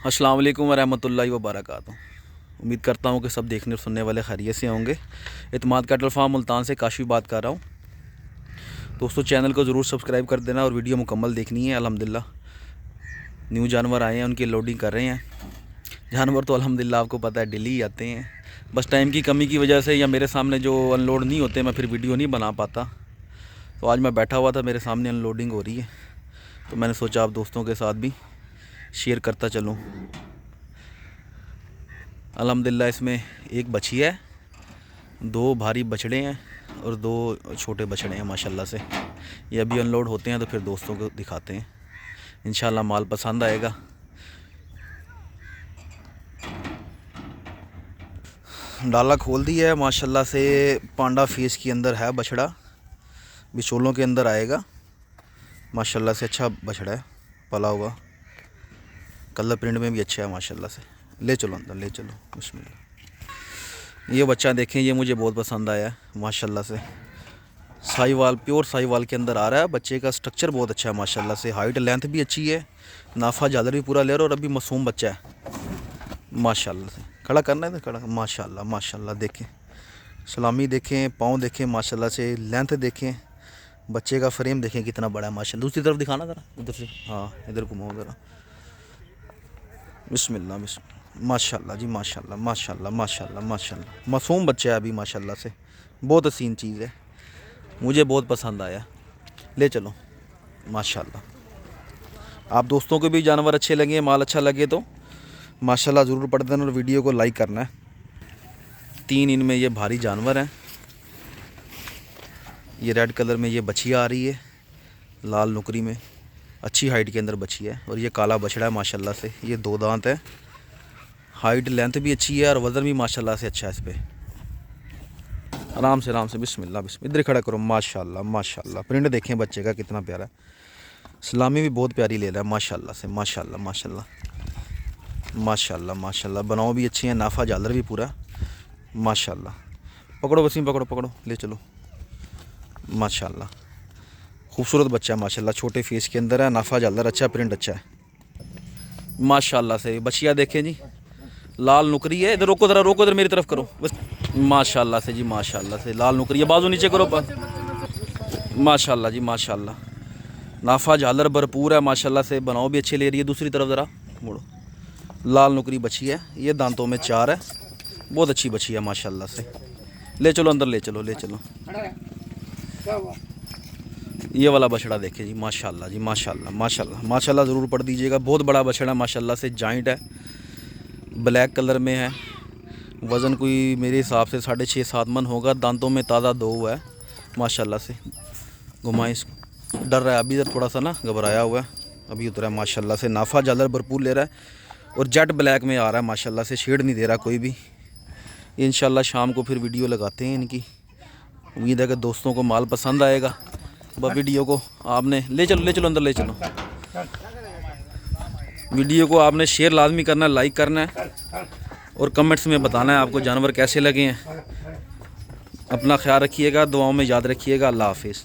अस्सलाम वालेकुम वरहमतुल्लाहि वबरकातुहू। उम्मीद करता हूँ कि सब देखने और सुनने वाले खैरियत से होंगे। इत्माद कैटल फार्म मुल्तान से काशी बात कर रहा हूँ। दोस्तों, चैनल को ज़रूर सब्सक्राइब कर देना और वीडियो मुकम्मल देखनी है। अल्हम्दुलिल्लाह न्यू जानवर आए हैं, उनकी लोडिंग कर रहे हैं। जानवर तो अल्हम्दुलिल्लाह आपको पता है डेली ही आते हैं, बस टाइम की कमी की वजह से या मेरे सामने जो अनलोड नहीं होते, मैं फिर वीडियो नहीं बना पाता। तो आज मैं बैठा हुआ था, मेरे सामने अनलोडिंग हो रही है, तो मैंने सोचा आप दोस्तों के साथ भी शेयर करता चलूँ। अल्हम्दुलिल्लाह इसमें एक बछी है, दो भारी बछड़े हैं और दो छोटे बछड़े हैं माशाल्लाह से। ये अभी अनलोड होते हैं तो फिर दोस्तों को दिखाते हैं। इंशाल्लाह माल पसंद आएगा। डाला खोल दिया है माशाल्लाह से। पांडा फेस के अंदर है बछड़ा, बिचौलों के अंदर आएगा। माशाल्लाह से अच्छा बछड़ा है, पला हुआ, कलर प्रिंट में भी अच्छा है माशाल्लाह से। ले चलो अंदर, ले चलो, बिस्मिल्लाह। ये बच्चा देखें, ये मुझे बहुत पसंद आया है माशाल्लाह से। साहिवाल, प्योर साहिवाल के अंदर आ रहा है। बच्चे का स्ट्रक्चर बहुत अच्छा है माशाल्लाह से, हाइट लेंथ भी अच्छी है, नाफा झालर भी पूरा ले रहा और अभी मासूम बच्चा है माशाल्लाह से। खड़ा करना है तो खड़ा, माशाल्लाह माशाल्लाह। देखें सलामी, देखें पाँव, देखें माशाल्लाह से, लेंथ देखें, बच्चे का फ्रेम देखें कितना बड़ा है माशाल्लाह। दूसरी तरफ दिखाना ज़रा, उधर से, हाँ इधर घुमाओ ज़रा, बिस्मिल्लाह बिस्मिल्लाह। माशाल्लाह जी, माशाल्लाह माशाल्लाह माशाल्लाह माशाल्लाह। मासूम बच्चा है अभी माशाल्लाह से, बहुत हसीन चीज़ है, मुझे बहुत पसंद आया। ले चलो माशाल्लाह। आप दोस्तों को भी जानवर अच्छे लगे, माल अच्छा लगे तो माशाल्लाह ज़रूर पढ़ देना और वीडियो को लाइक करना है। तीन इनमें ये भारी जानवर हैं। ये रेड कलर में ये बछिया आ रही है, लाल नुकरी में, अच्छी हाइट के अंदर बछी है। और ये काला बछड़ा है माशाल्लाह से, ये दो दांत है, हाइट लेंथ भी अच्छी है और वज़न भी माशाल्लाह से अच्छा है। इस पर आराम से बिस्मिल्लाह बिस्मिल्लाह। इधर खड़ा करो, माशाल्लाह माशाल्लाह। प्रिंट देखें बच्चे का कितना प्यारा है, सलामी भी बहुत प्यारी ले रहा है माशाल्लाह से। माशाल्लाह माशाल्लाह माशाल्लाह माशाल्लाह। बनाओ भी अच्छी है, नाफा झालर भी पूरा माशाल्लाह। पकड़ो वसीम, पकड़ो पकड़ो, ले चलो माशाल्लाह। खूबसूरत बच्चा है माशाल्लाह, छोटे फेस के अंदर है, नाफा झालर अच्छा, प्रिंट अच्छा है माशाल्लाह से। बछिया देखें जी, लाल नुकरी है। इधर रोको ज़रा, रोको इधर मेरी तरफ करो बस। माशाल्लाह से जी, माशाल्लाह से, लाल नुकरी है। बाजू नीचे करो माशाल्लाह जी माशाल्लाह। नाफा झालर भरपूर है माशाल्लाह से, बनाओ भी अच्छे ले रही है। दूसरी तरफ ज़रा मुड़ो, लाल नुकरी बछी है, ये दांतों में चार है, बहुत अच्छी बछी है माशाल्लाह से। ले चलो अंदर, ले चलो ले चलो। ये वाला बछड़ा देखे जी, माशाल्लाह जी माशाल्लाह माशाल्लाह माशाल्लाह। ज़रूर पढ़ दीजिएगा, बहुत बड़ा बछड़ा माशाल्लाह से, जॉइंट है, ब्लैक कलर में है। वज़न कोई मेरे हिसाब से 6.5-7 मन होगा। दांतों में ताज़ा दो हुआ है माशाल्लाह से। घुमाएं इसको, डर रहा है अभी, इधर थोड़ा सा ना घबराया हुआ है, अभी उतरा है माशाल्लाह से। नाफा झालर भरपूर ले रहा है और जेट ब्लैक में आ रहा है माशाल्लाह से, शेड नहीं दे रहा कोई भी। इंशाल्लाह शाम को फिर वीडियो लगाते हैं इनकी। उम्मीद है कि दोस्तों को माल पसंद आएगा। बस वीडियो को आपने, ले चलो ले चलो अंदर, ले चलो। वीडियो को आपने शेयर लाजमी करना है, लाइक करना है और कमेंट्स में बताना है आपको जानवर कैसे लगे हैं। अपना ख्याल रखिएगा, दुआओं में याद रखिएगा। अल्लाह हाफिज़।